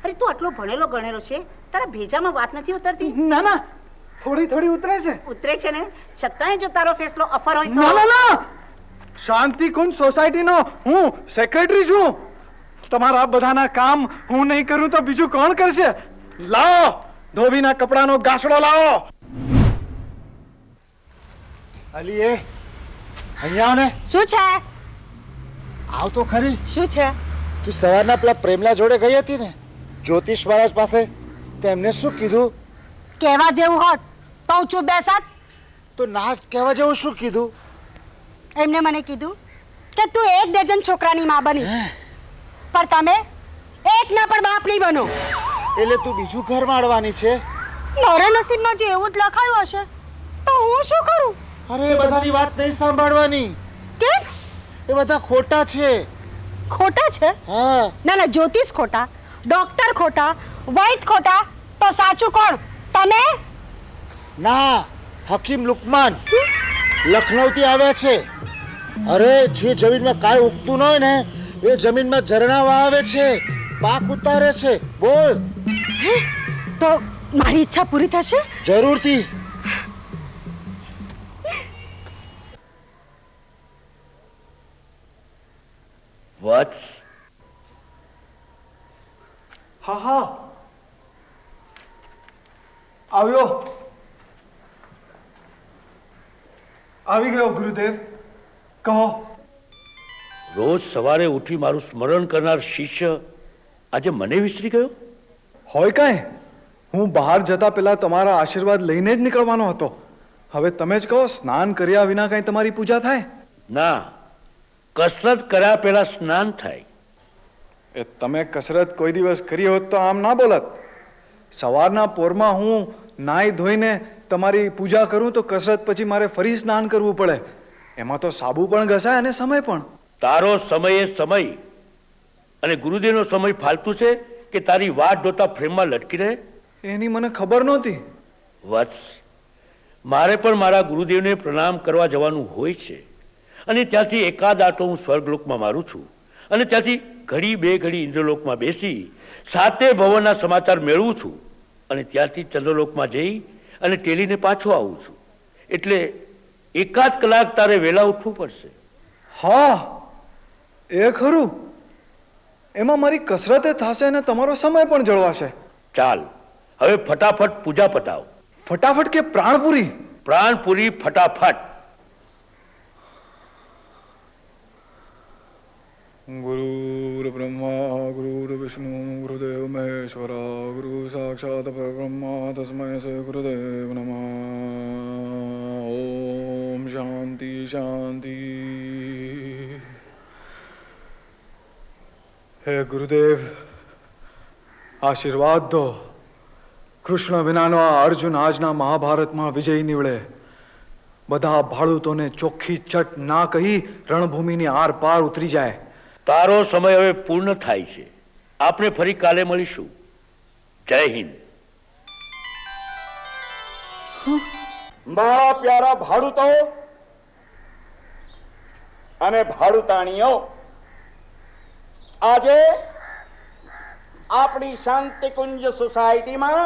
અરે તું આટલો ભણેલો ગણેલો છે, તારા ભેજામાં વાત નથી ઉતરતી? ના ના, થોડી થોડી ઉતરે છે. ઉતરે છે ને, છતાંય જો તારો ફેસલો અફર હોય તો? ના ના ના, શાંતિ કુંજ સોસાયટીનો હું સેક્રેટરી છું. તમારા બધાના કામ હું નહીં કરું તો બીજું કોણ કરશે? લાવો ધોબીના કપડાનો ગાસડો લાવો. અલી એ અહીંયા ને શું છે? આવ તો ખરી. શું છે? તું સવારના પેલા પ્રેમલા જોડે ગઈ હતી ને જ્યોતિષ મહારાજ પાસે, તેમને શું કીધું? કહેવા જેવું હોત તો હું ચૂપ બેસત. તો ના કહેવા જેવું શું કીધું? એમને મને કીધું કે તું 1 ડઝન છોકરાની માં બનીશ, પણ તમે એક ના પણ બાપ નહીં બનો. એટલે તું બીજું ઘર માળવાની છે? મારા નસીબમાં જો એવું જ લખાયું હશે તો હું શું કરું? અરે એ બધાની વાત નહીં સાંભળવાની. કેમ? એ બધા ખોટા છે. ખોટા છે? હા. ના ના, જ્યોતિષ ખોટા, ડોક્ટર ખોટા, વૈદ ખોટા, તો સાચું કોણ? તમે? ના, હકીમ લુકમાન લખનૌ થી આવ્યા છે. અરે જે જમીનમાં કાંઈ ઉગતું ન હોય ને એ જમીનમાં ઝરણા વાવે છે, પાક ઉતારે છે. બોલ. તો મારી ઈચ્છા પૂરી થશે? જરૂરથી. વત્સ, હા હા, આવ્યો, આવી ગયો ગુરુદેવ. કહો. રોજ સવારે ઉઠી મારું સ્મરણ કરનાર શિષ્ય આજે મને વિસરી ગયો? હોય કાંઈ, હું બહાર જતા પહેલા તમારા આશીર્વાદ લઈને જ નીકળવાનો હતો. હવે તમે જ કહો, સ્નાન કર્યા વિના કાંઈ તમારી પૂજા થાય? ના, કસરત કર્યા પહેલા સ્નાન થાય. એ તમે કસરત કોઈ દિવસ કરી હોત તો આમ ના બોલત. સવારના પોરમાં હું નાઈ ધોઈને તમારી પૂજા કરું તો કસરત પછી મારે ફરી સ્નાન કરવું પડે. એમાં તો સાબુ પણ ઘસાય અને સમય પણ. તારો સમય એ સમય અને ગુરુદેવનો સમય ફાલતુ છે કે તારી વાટ જોતા ફ્રેમમાં લટકી રહે? એની મને ખબર નહોતી. વત્સ, મારે પણ મારા ગુરુદેવને પ્રણામ કરવા જવાનું હોય છે, અને ત્યાંથી એકાદ આટો હું સ્વર્ગલોકમાં મારું છું, અને ત્યાંથી ઘડી બે ઘડી ઇન્દ્રલોકમાં બેસી 7 ભવનના સમાચાર મેળવું છું, અને ત્યાંથી ચંદ્રલોકમાં જઈ અને ટેલીને પાછો આવું છું. એટલે એકાદ કલાક તારે વહેલા ઉઠવું પડશે. હા, એ ખરું. એમાં મારી કસરતે થશે અને તમારો સમય પણ જળવાશે. ચાલ, હવે ફટાફટ પૂજા પતાવ. ફટાફટ કે પ્રાણપુરી? પ્રાણપુરી ફટાફટ. ગુરુર બ્રહ્મા ગુરુર વિષ્ણુ ગુરુદેવ મહેશ્વર ગુરુ સાક્ષાત પરબ્રહ્મા તસ્મૈ શ્રી ગુરુદેવ નમઃ. ઓમ શાંતિ શાંતિ. હે ગુરુદેવ, આશીર્વાદ દો. કૃષ્ણ વિનાનો આ અર્જુન આજના મહાભારતમાં વિજય નીવડે. બધા ભાડૂતોને ચોખ્ખી ચટ ના કહી રણભૂમિની આર પાર ઉતરી જાય. તારો સમય હવે પૂર્ણ થાય છે. આપણે ફરી કાલે મળીશું. જય હિન્દ. મારા પ્યારા ભાડૂતો અને ભાડૂતાણીઓ, આજે આપણી શાંતિકુંજ સોસાયટીમાં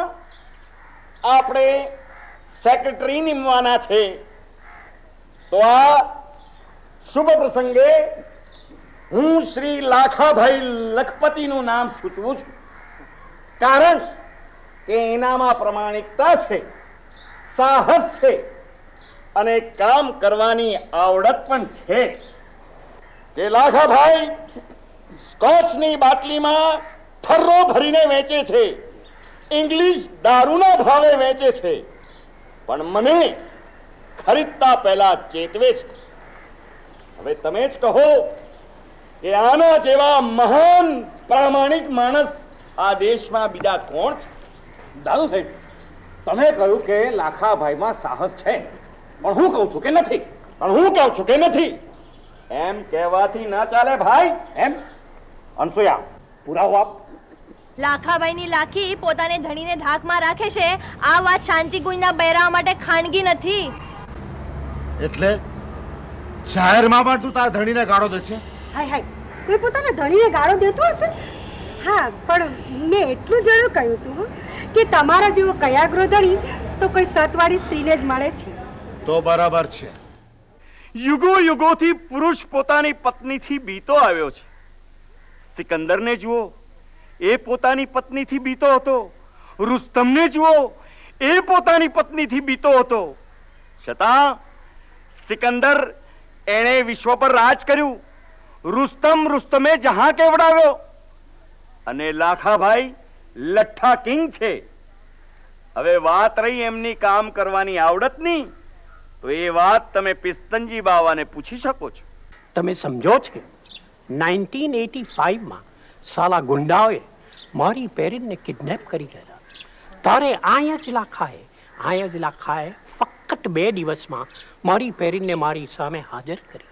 આપણે સેક્રેટરી નિમવાના છે. તો આ શુભ પ્રસંગે હું શ્રી લાખાભાઈ લખપતિનું નામ સૂચવું છું, કારણ કે એનામાં પ્રમાણિકતા છે, સાહસ છે અને કામ કરવાની આવડત પણ છે. કે લાખાભાઈ સ્કોચની બાટલીમાં ઠર્રો ભરીને વેચે છે, ઇંગ્લિશ દારૂના ભાવે વેચે છે, પણ મને ખરીદતા પહેલા ચેતવે છે. હવે તમે જ કહો કે આના જેવા મહાન પ્રામાણિક માણસ આ દેશમાં બીજા કોણ છે? દાદુ સાહેબ, તમે કહ્યું કે લાખાભાઈમાં સાહસ છે, પણ હું કહું છું કે નથી. પણ હું કહું છું કે નથી એમ કહેવાથી ના ચાલે ભાઈ. એમ? અનસુયા, પુરાવો આપ. લાખાભાઈની લાખી પોતાને ધણીને ધાકમાં રાખે છે, આ વાત શાંતિકુંજના બહેરાઓ માટે ખાનગી નથી. એટલે જાહેરમાં પણ તું તારા ધણીને ગાળો દે છે? હાય હાય, કોઈ પોતાના ધણીને ગાળો દેતો હશે? હા પણ મેં એટલું જરૂર કહ્યું હતું હો, કે તમારા જેવો કયાગ્રો ધણી તો કોઈ સતવાળી સ્ત્રીને જ મળે છે. તો બરાબર છે. યુગો યુગોથી પુરુષ પોતાની પત્નીથી બીતો આવ્યો છે. સિકંદરને જુઓ, એ પોતાની પત્નીથી બીતો હતો. રુસ્તમને જુઓ, એ પોતાની પત્નીથી બીતો હતો. છતાં સિકંદર એણે વિશ્વ પર રાજ કર્યું. રુસ્તમે જહાં કેવડાવ્યો. અને લાખાભાઈ લઠ્ઠા કિંગ છે. હવે વાત રહી એમની કામ કરવાની આવડતની, તો એ વાત તમે પિસ્તનજી બાવાને પૂછી શકો છો. તમે સમજો છો 1985માં સાલા ગુંડાઓએ મારી પેરીનને કિડનેપ કરી ગયા. તારે અહીંયા જ લાખાએ ફક્ત 2 દિવસમાં મારી પેરીનને મારી સામે હાજર કરી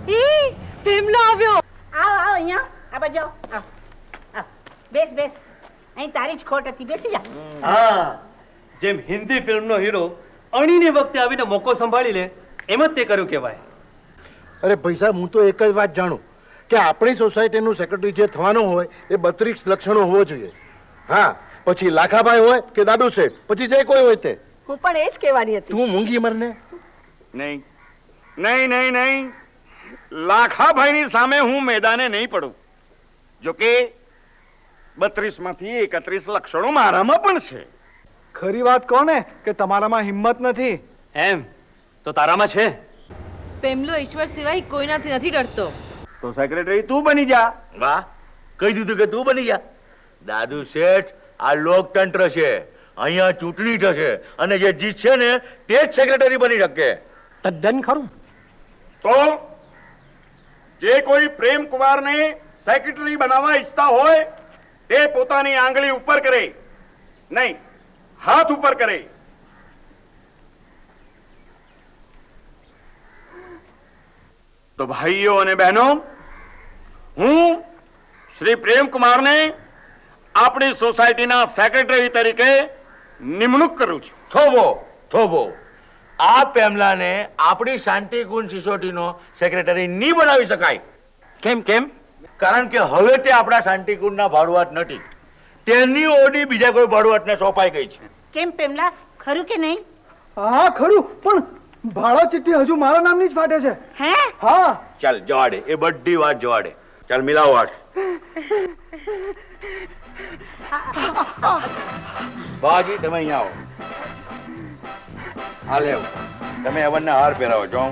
હતી. પેમલો આવ્યો. આવ આવ અહીંયા આ બાજુ આવ. આવ આવ. બેસ બેસ. અહીં તારી જ ખોટ હતી, બેસી જા. હા, જેમ હિન્દી ફિલ્મનો હીરો અણીની વખતે આવીને મોકો સંભાળી લે એમ જ તે કર્યું કહેવાય. અરે ભાઈ સાહેબ, હું તો એક જ વાત જાણું કે આપણી સોસાયટીનું સેક્રેટરી જે થવાનો હોય એ 32 લક્ષણો હોવો જોઈએ. હા, પછી લાખાભાઈ હોય કે દાદુ શેઠ, પછી જે કોઈ હોય તે. હું પણ એ જ કહેવાની હતી. તું મૂંગી મરને. નહીં નહીં નહીં નહીં, લાખાભાઈની સામે હું મેદાને નહીં પડું. જોકે 32 માંથી 31 લક્ષણો મારામાં પણ છે. ખરી વાત કહો ને કે તમારામાં હિંમત નથી. એમ તો તારામાં છે. પેમલો ઈશ્વર સિવાય કોઈનાથી નથી ડરતો. તો સેક્રેટરી તું બની જા. વાહ, કહી દીધું કે તું બની જા. દાદુ શેઠ, આ લોકતંત્ર છે. અહીંયા ચૂંટણી થશે અને જે જીતશે ને તે જ સેક્રેટરી બની શકે. તદ્દન ખરું. તો જે કોઈ પ્રેમ કુમારને સેક્રેટરી બનાવવા ઈચ્છતા હોય તે પોતાની આંગળી ઉપર કરે, નહીં હાથ ઉપર કરે. તો ભાઈઓ અને બહેનો, હું શ્રી પ્રેમકુમારને આપણી સોસાયટીના સેક્રેટરી તરીકે નિમણૂક કરું છું. થોભો આ પેમલાને આપણી શાંતિકુંજ સિસોટીનો સેક્રેટરી નહીં બનાવી શકાય. કેમ? કારણ કે હવે તે આપણા શાંતિકુંજના ભાડુઆત નથી. તેની ઓડી બીજા કોઈ ભાડુઆતને સોંપાઈ ગઈ છે. કેમ પેમલા, ખરું કે નહીં? હા ખરું, પણ ભાડા ચિઠ્ઠી હજુ મારા નામની જ ફાટે છે. હે? હા. ચાલ જવાડે, એ બધી વાત જવાડે. ચાલ મિલાવો હાથ. બાજી તમે અહીંયા આવો. આ લેવ, તમે અવનને હાર પહેરાવો છો.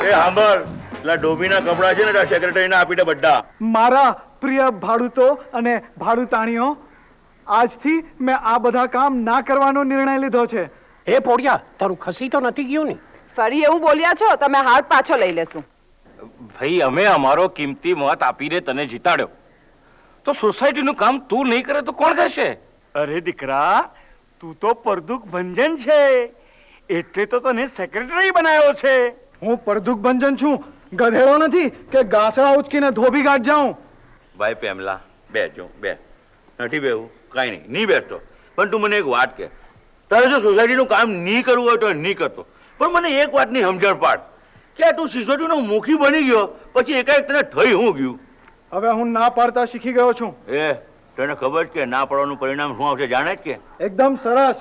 એ સાંભળ, પેલા ડોબીના કપડા છે ને સેક્રેટરીને આપી દે બધા. મારા પ્રિય ભાડૂતો અને ભાડૂતાણીઓ, આજથી મેં આ બધા કામ ના કરવાનો નિર્ણય લીધો છે. એ પોડિયા, તારું ખસી તો નથી ગયું ને? ફરી એવું બોલ્યા છો, તમે હાર પાછો લઈ લેશું. ભાઈ, અમે અમારો કિંમતી મત આપીને તને જીતાડ્યો, તો સોસાયટીનું કામ તું નહીં કરે તો કોણ કરશે? અરે દીકરા, તું તો પરદુખ ભંજન છે, એટલે તો તને સેક્રેટરી બનાવ્યો છે. હું પરદુખ ભંજન છું, ગધેડો નથી કે ગાસડા ઉચકીને ધોબી ગાઢ જાઉં. ભાઈ પેમલા, બેજો બે. નથી બેવું, કઈ નહીં બેસતો. પણ તું મને એક વાત કે, તારે જો સોસાયટીનું કામ નહીં કરવું હોય તો નહીં કરતો, પણ મને એક વાતની સમજણ પાડ કે તું સિસોટીનો મુખી બની ગયો પછી એકાએક તને થઈ હું ગયું? હવે હું ના પાડતા શીખી ગયો છું. એ તને ખબર છે કે ના પાડવાનું પરિણામ શું આવશે, જાણે જ કે? એકદમ સરસ.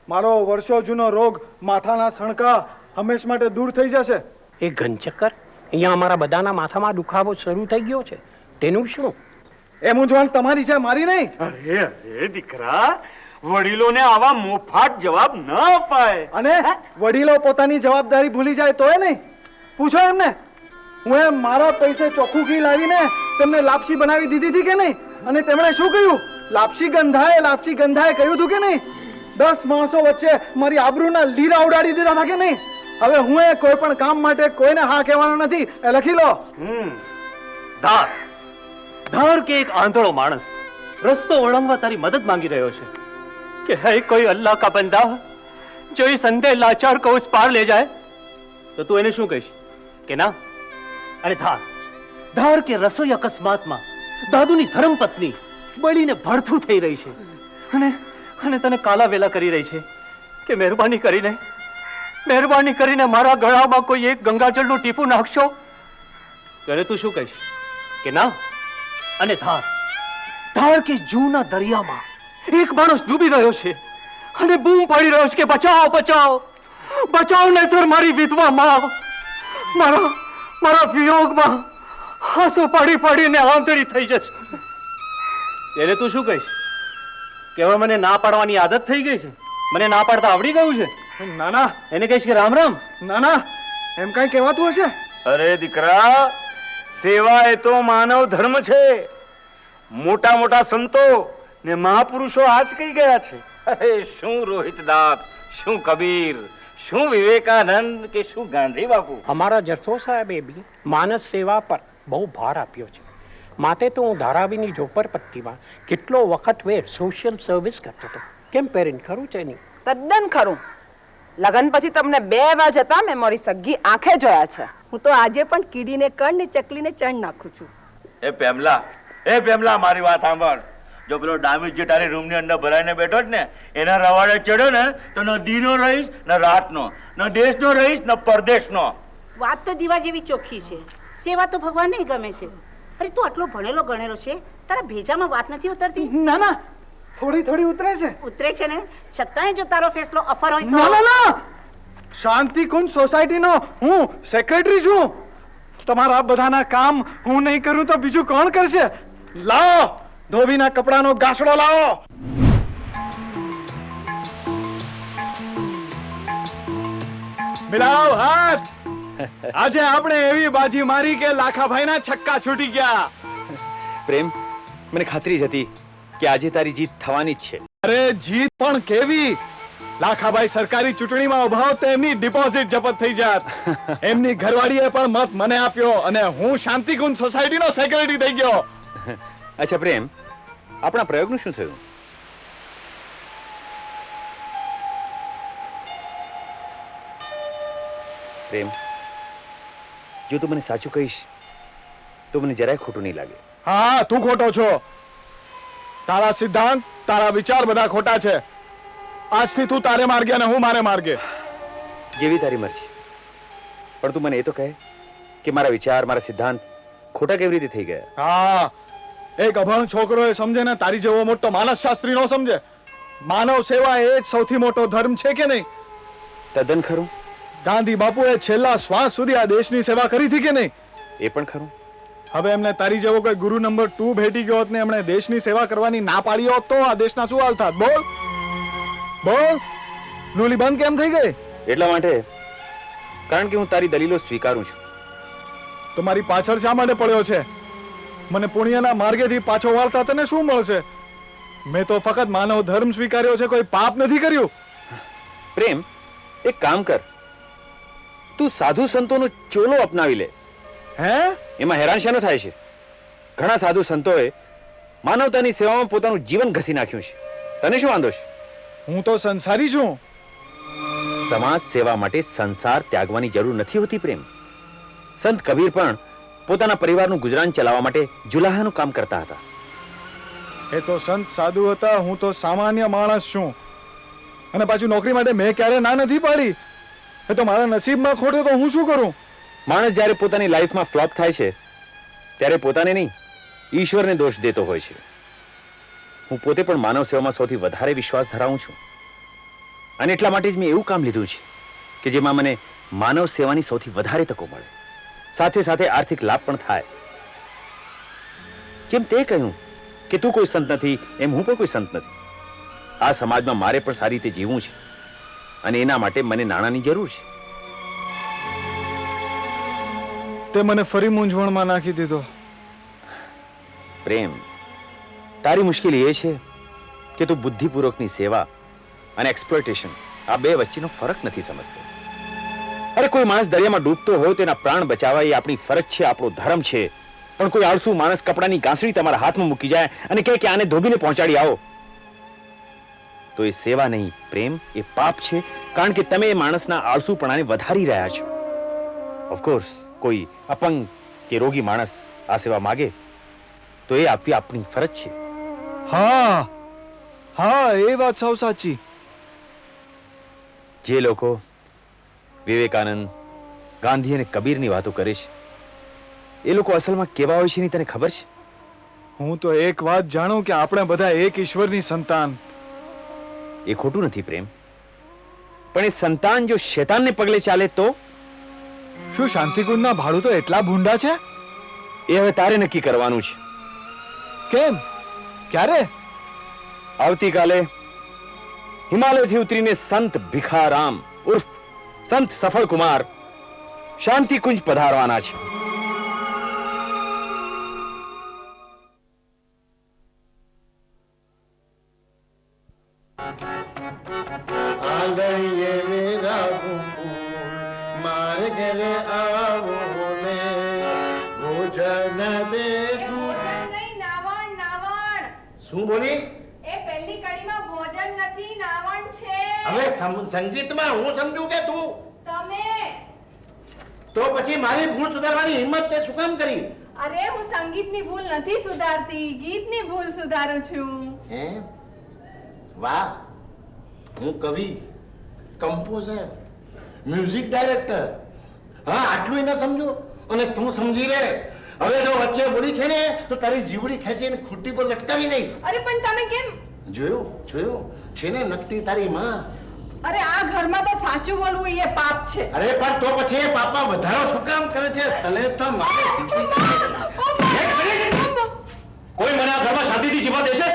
મારો વર્ષો જૂનો રોગ, માથાના સણકા હંમેશ માટે દૂર થઈ જશે. એ ઘનચક્કર, અહીંયા અમારા બધાના માથામાં દુખાવો શરૂ થઈ ગયો છે, તેનું શું? એ મૂંઝવણ તમારી છે, મારી નહીં. અરે અરે દીકરા, વડીલોને આવા મોફાટ જવાબ ન અપાય. અને વડીલો પોતાની જવાબદારી ભૂલી જાય તોય નહીં. પૂછો એમને, હું એમ મારા પૈસે ચોખ્ખું ઘી લાવીને તેમને લાપસી બનાવી દીધી હતી કે નહીં? અને તેમણે શું કહ્યું? લાપસી ગંધાએ કહ્યું હતું કે નહીં? 10 માણસો વચ્ચે મારી આબરૂના લીરા ઉડાડી દીધા હતા કે નહીં? હવે હું એ કોઈ પણ કામ માટે કોઈને હા કહેવાનો નથી, એ લખી લો. ધાર કે એક આંધળો માણસ રસ્તો ઓળંગવા તારી મદદ માંગી રહ્યો છે कि है कोई अल्लाह का बंदा जो इस अंधे लाचार को उस पार ले जाए, तो તું એને શું કહીશ કે ના? અને ધાર કે રસોઈ અકસ્માતમાં દાદુની ધર્મપત્ની બળીને ભડથું થઈ રહી છે અને તને કાલા વેલા કરી રહી છે કે મહેરબાની કરીને મહેરબાની કરીને મારા ગળામાં કોઈ એક ગંગાજળનું ટીપું નાખશો. ત્યારે તું શું કહીશ કે ના? અને ધાર કે જૂના દરિયામાં એક માણસ ડૂબી રહ્યો છે અને બૂમ પાડી રહ્યો છે કે બચાવો બચાવો બચાવો, નહીતર મારી વિધવા માં મારા વિયોગમાં આંસુ પાડી પાડીને આંધળી થઈ જશે. ત્યારે તું શું કહીશ કે હવે મને ના પાડવાની આદત થઈ ગઈ છે, મને ના પાડતા આવડી ગયું છે? ના ના, એને કહીશ કે રામ રામ. ના ના, એમ કઈ કહેવાતું હશે? અરે દીકરા, સેવા એ તો માનવ ધર્મ છે. મોટા મોટા સંતો ને મહાપુરુષો આજ કહી ગયા છે. અરે શું રોહિતદાસ, શું કબીર, શું વિવેકાનંદ કે શું ગાંધી બાપુ. અમારા જરસો સાહેબે બી માનસ સેવા પર બહુ ભાર આપ્યો છે. માટે તો હું ધારાવીની ઝોપડપટ્ટીમાં કેટલો વખત વેર સોશિયલ સર્વિસ કરતો હતો. કેમ પેરેન્ટ, ખરું છે નહીં? તદ્દન ખરું. લગન પછી તમને 2 વાર જતા મેં મારી સગી આંખે જોયા છે. હું તો આજે પણ કીડીને કણ ને ચકલીને ચણ નાખું છું. એ પેમલા મારી વાત સાંભળ. જો પેલો ડામીજ જે તારી રૂમની અંદર ભરાઈને બેઠો જ ને, એના રવાડે ચડ્યો ને તો ન દીનો રહીશ ન રાતનો, ન દેશનો રહીશ ન પરદેશનો. વાત તો દીવા જેવી ચોખ્ખી છે. સેવા તો ભગવાનને ગમે છે. અરે તું આટલો ભણેલો ગણેલો છે, તારા ભેજામાં વાત નથી ઉતરતી? ના ના, થોડી થોડી ઉતરે છે. ઉતરે છે ને, છતાંય જો તારો ફેસલો અફર હોય ના તો. ના ના, શાંતિ કુંજ સોસાયટીનો હું સેક્રેટરી છું. તમારા બધાના કામ હું નહીં કરું તો બીજું કોણ કરશે? લાવો ધોબીના કપડાનો ગાસડો લાવો. મિલાવ હાથ. આજે આપણે એવી બાજી મારી કે લાખાભાઈના છક્કા છૂટી ગયા. પ્રેમ, મને ખાતરી જ હતી કે આજે તારી જીત થવાની જ છે. અરે જીત પણ કેવી! લાખાભાઈ સરકારી ચૂંટણીમાં ઉભા હોત તો એમની ડિપોઝિટ જપ્ત થઈ જાત. એમની ઘરવાળીએ પણ મત મને આપ્યો અને હું શાંતિકુંજ સોસાયટીનો સેક્રેટરી થઈ ગયો. અચ્છા પ્રેમ, આપણા પ્રયોગનું શું થયું? પ્રેમ, જો તું મને સાચું કહીશ તો મને જરાય ખોટું નહીં લાગે. હા, તું ખોટો છો. તારા સિદ્ધાંત, તારા વિચાર બધા ખોટા છે. આજથી તું તારે માર્ગે અને હું મારે માર્ગે. જેવી તારી મરજી. પણ તું મને એ તો કહે કે મારા વિચાર, મારા સિદ્ધાંત ખોટા કેવી રીતે થઈ ગયા? હા, એક અભણ છોકરો એ સમજે ને તારી જેવો મોટો માનસ શાસ્ત્રી નો સમજે. માનવ સેવા એ જ સૌથી મોટો ધર્મ છે કે નહીં? તદ્દન ખરું. ગાંધી બાપુએ છેલ્લા શ્વાસ સુધી આ દેશની સેવા કરી હતી કે નહીં? એ પણ ખરું. હવે એમને તારી જેવો કોઈ ગુરુ નંબર 2 ભેટી ગયો હોત ને એમણે દેશની સેવા કરવાની ના પાડી હોત તો આ દેશના શું હાલ થાત? બોલ બોલ. નોલી બંધ કેમ થઈ ગઈ? એટલા માટે કારણ કે હું તારી દલીલો સ્વીકારું છું. તો મારી પાછળ શા માટે પડ્યો છે? મને પુણ્યના માર્ગેથી પાછો વાળતા તને શું મળશે? મેં તો ફક્ત માનવ ધર્મ સ્વીકાર્યો છે, કોઈ પાપ નથી કર્યું. પ્રેમ, એક કામ કર, તું સાધુ સંતોનો ચોલો અપનાવી લે. હે? એમાં હેરાન શાનો થાય છે? ઘણા સાધુ સંતોએ માનવતાની સેવામાં પોતાનું જીવન ઘસી નાખ્યું છે. તને શું વાંધો છે? હું તો સંસારી છું. સમાજ સેવા માટે સંસાર ત્યાગવાની જરૂર નથી હોતી પ્રેમ. સંત કબીર પણ પોતાના પરિવારનું ગુજરાન ચલાવવા માટે જુલાહાનું કામ કરતા હતા. એ તો સંત સાધુ હતા, હું તો સામાન્ય માણસ છું. અને પાછું નોકરી માટે મેં ક્યારે ના નથી પાડી. એ તો મારા નસીબમાં ખોટો તો હું શું કરું? માણસ જ્યારે પોતાની લાઈફમાં ફ્લોપ થાય છે ત્યારે પોતાને નહીં, ઈશ્વરને દોષ દેતો હોય છે. હું પોતે પણ માનવ સેવામાં સૌથી વધારે વિશ્વાસ ધરાવું છું અને એટલા માટે જ મેં એવું કામ લીધું છે કે જેમાં મને માનવ સેવાની સૌથી વધારે તકો મળે, સાથે સાથે આર્થિક લાભ પણ થાય. જેમ તે કહ્યું કે તું કોઈ સંત નથી, એમ હું પણ કોઈ સંત નથી. આ સમાજમાં મારે પણ સારી રીતે જીવવું છે અને એના માટે મને નાણાંની જરૂર છે. તે મને ફરી મૂંઝવણમાં નાખી દીધો. પ્રેમ, તારી મુશ્કેલી એ છે કે તું બુદ્ધિપૂર્વકની સેવા અને એક્સપ્લોઇટેશન આ બે વચ્ચેનો ફરક નથી સમજતો. અરે કોઈ માણસ દરિયામાં ડૂબતો હોય તેના પ્રાણ બચાવવા એ આપણી ફરજ છે, આપણો ધર્મ છે. પણ કોઈ આળસુ માણસ કપડાની ગાંસડી તમારા હાથમાં મૂકી જાય અને કહે કે આને ધોબીને પહોંચાડી આવો, તો એ સેવા નહીં પ્રેમ, એ પાપ છે. કારણ કે તમે એ માણસના આળસુપણાને વધારી રહ્યા છો. ઓફકોર્સ કોઈ અપંગ કે રોગી માણસ આ સેવા માગે તો એ આપવી આપણી ફરજ છે. હા હા, એ વાત સાવ સાચી. જે લોકો વિવેકાનંદ, ગાંધી અને કબીરની વાતો કરે છે. એ લોકો અસલમાં કેવા હોય છે એની તને ખબર છે? હું તો એક વાત જાણું કે આપણે બધા એક ઈશ્વરની સંતાન. એ ખોટું નથી પ્રેમ, પણ એ સંતાન જો શેતાનને પગલે ચાલે તો? શું શાંતિકુંજના ભાડું તો એટલા ભૂંડા છે? એ હવે તારે નક્કી કરવાનું છે. કેમ? ક્યારે? આવતીકાલે હિમાલયથી ઉતરીને સંત ભિખારામ ઉર્ફ સંત સફળ કુમાર શાંતિકુંજ પધારવાના છે. આંગણીએ મેરા ગુંગુ મારે ઘરે આવો ને ભોજન દે. શું બોલી? એ પહેલી કડીમાં ભોજન નથી, નાવણ છે. હવે સંગીતમાં હું સમજુ કે તું? તમે. તો પછી મારી ભૂલ સુધારવાની હિંમત તે શું કામ કરી? અરે હું સંગીતની ભૂલ નથી સુધારતી, ગીતની ભૂલ સુધારું છું. હે વાહ! હું કવિ, કમ્પોઝર, મ્યુઝિક ડાયરેક્ટર. હા, આટલું ન સમજો અને તું સમજી લે. હવે જો વચ્ચે બોલી છે ને તો તારી જીવડી ખેંચીને ખૂટી પર લટકાવી દઈ. અરે પણ તમે કેમ? જોયું છે ને નકટી તારી માં. અરે આ ઘરમાં તો સાચું બોલવું એ પાપ છે. અરે પણ તો પછી એ પાપમાં વધારો શું કામ કરે છે? તને તો મારે કોઈ મને આ ઘરમાં શાંતિથી જીવવા દેશે?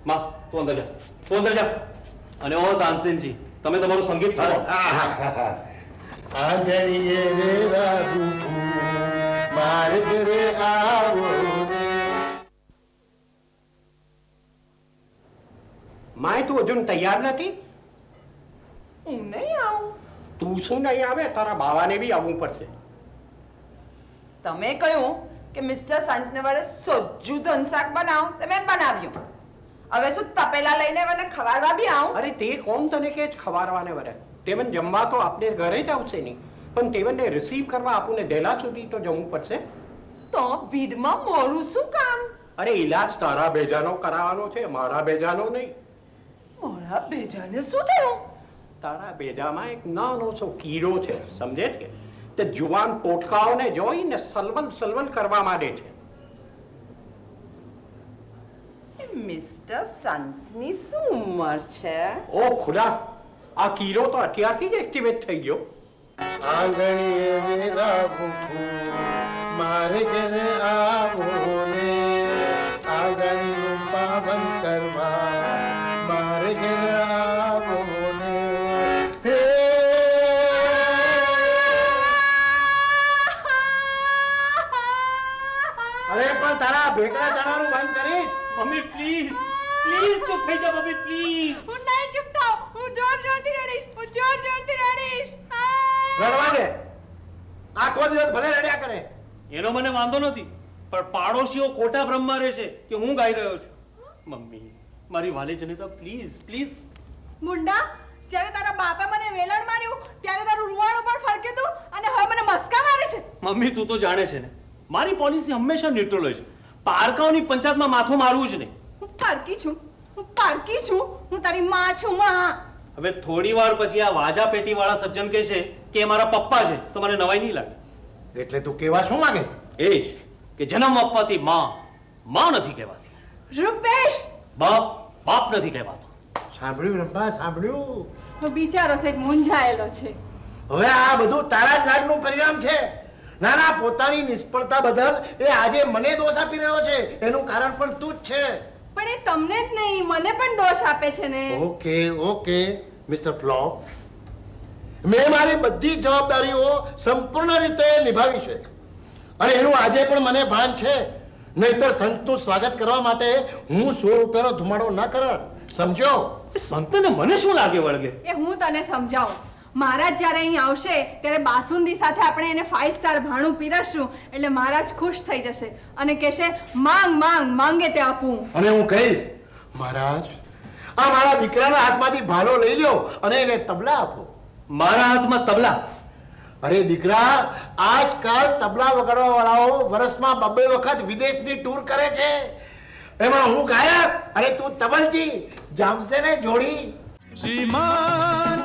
માં, તું અંદર જા, તું અંદર જા. અને ઓ તાનસેનજી, તમે તમારું સંગીત સારો. આંગણીએ મેરા ગુંગુ મારે ઘરે આવો. માય તું હજુ તૈયાર નથી? હું નહીં આવું. તું શું નહીં આવે? તારા બાવાને બી આવવું પડશે. તમે કહ્યું કે મિસ્ટર સંતને વડે સોજ્જું ધનશાક બનાવો તો મેં બનાવ્યું. હવે શું તપેલા લઈને મને ખવાડવા બી આવું? અરે તે કોણ તને કે ખવારવાને વરે? તેમને જમવા તો આપણે ઘરે જ આવશે નહીં, પણ તેમને રિસીવ કરવા આપણને ડેલા સુધી તો જવું પડશે. તો ભીડમાં મોરું શું કામ? અરે ઈલાજ તારા બેજાનો કરાવવાનો છે, મારા બેજાનો નહીં. મારા બેજાને શું થયું? તારા બેજામાં એક નાનો સો કીડો છે, સમજે છે? તે જુવાન પોટકાઓને જોઈને સલવલ કરવા માંડે છે. મિસ્ટર સંતની શું ઉંમર છે? ઓ ખુદા, આ કીડો તો અત્યારથી જ એક્ટિવેટ થઈ ગયો. આંગણીએ મેરા ગુંગુ મારે ઘરે આવો ને આંગણીનું પાવન કરવા મારે ઘરે આવો ને. હે અરે પણ તારા ભેગા ચણાનું બંધ કરીશ? મમ્મી પ્લીઝ પ્લીઝ ચૂપ થઈ જા મમ્મી પ્લીઝ. હું નહીં ચૂપ થાઉં. હું જોરથી રડીશ. રડવા દે. આખો દિવસ ભલે રડ્યા કરે. એનો મને વાંધો નથી, પણ પાડોશીઓ ખોટા ભ્રમમાં રહે છે કે હું ગાઈ રહ્યો છું. મમ્મી, મારી વાલી જનિતા પ્લીઝ પ્લીઝ. મુંડા, જ્યારે તારા બાપે મને વેલણ માર્યું ત્યારે તારું રૂવાણું પણ ફરક્યું હતું અને હવે મને મસ્કા મારે છે. મમ્મી તું તો જાણે છે ને, મારી પોલિસી હંમેશા ન્યુટ્રલ હોય છે. પારકાઓની પંચાયતમાં માથું મારવું જ નહીં. હું પારકી છું. હું તારી માં છું, માં. હવે થોડી વાર પછી આ વાજા પેટી વાળા સજ્જન કહે છે કે એ મારા પપ્પા છે, તો મને નવાઈ નહીં લાગે. એટલે તું કેવા શું માંગે? એ જ કે જન્મ આપવાથી માં નથી કહેવાતી. રૂપેશ, બાપ નથી કહેવાતો. સાંભળ્યું રંભા, સાંભળ્યું? હું બિચારો છે મૂંઝાયેલો છે. હવે આ બધું તારા જ લાડનું પરિણામ છે. ના, પોતાની નિષ્ફળતા બદલ એ આજે મને દોષ આપી રહ્યો છે. એનું કારણ પણ તું જ છે. પણ એ તમને જ નહીં, મને પણ દોષ આપે છે ને. ઓકે મિસ્ટર ફ્લોપ, મેં મારી બધી જવાબદારીઓ સંપૂર્ણ રીતે નિભાવી છે અને એનું આજે પણ મને ભાન છે. નહીતર સંતનું સ્વાગત કરવા માટે હું 100 રૂપિયાનો ધુમાડો ના કરત. સમજો? સંતને મને શું લાગે વળગે? એ હું તને સમજાવું. મહારાજ જ્યારે અહીં આવશે ત્યારે બાસુંદી સાથે આપણે એને 5 સ્ટાર ભાણું પીરસશું એટલે મહારાજ ખુશ થઈ જશે અને કહેશે માંગે તે આપું. અને હું કહીશ, મહારાજ આ મારા દીકરાના હાથમાંથી ભાલો લઈ લ્યો અને એને તબલા આપો. મારા હાથમાં તબલા? અરે દીકરા, આજકાલ તબલા વગાડવા વાળાઓ વર્ષમાં 2 વખત વિદેશની ટૂર કરે છે. એમાં હું ગાયક અને તું તબલજી. જામશે ને જોડી? શ્રીમાન